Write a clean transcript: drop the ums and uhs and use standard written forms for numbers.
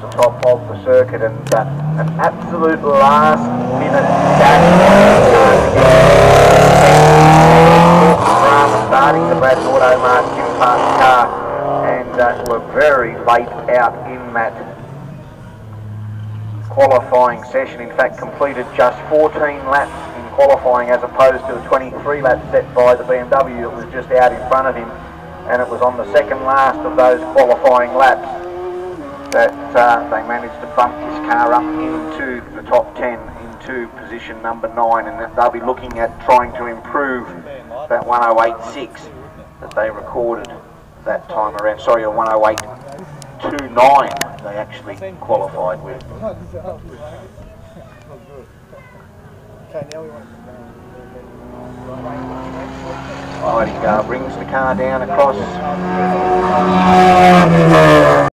the top of the circuit, and an absolute last minute dash starting the Braddon Auto Mart Simparts car, and were very late out in that qualifying session. In fact, completed just 14 laps in qualifying as opposed to the 23 laps set by the BMW that was just out in front of him, and it was on the second last of those qualifying laps that they managed to bump this car up into the top 10, into position number 9, and that they'll be looking at trying to improve that 108.6 that they recorded that time around. Sorry, a 108.29 they actually qualified with. Righty, brings the car down across.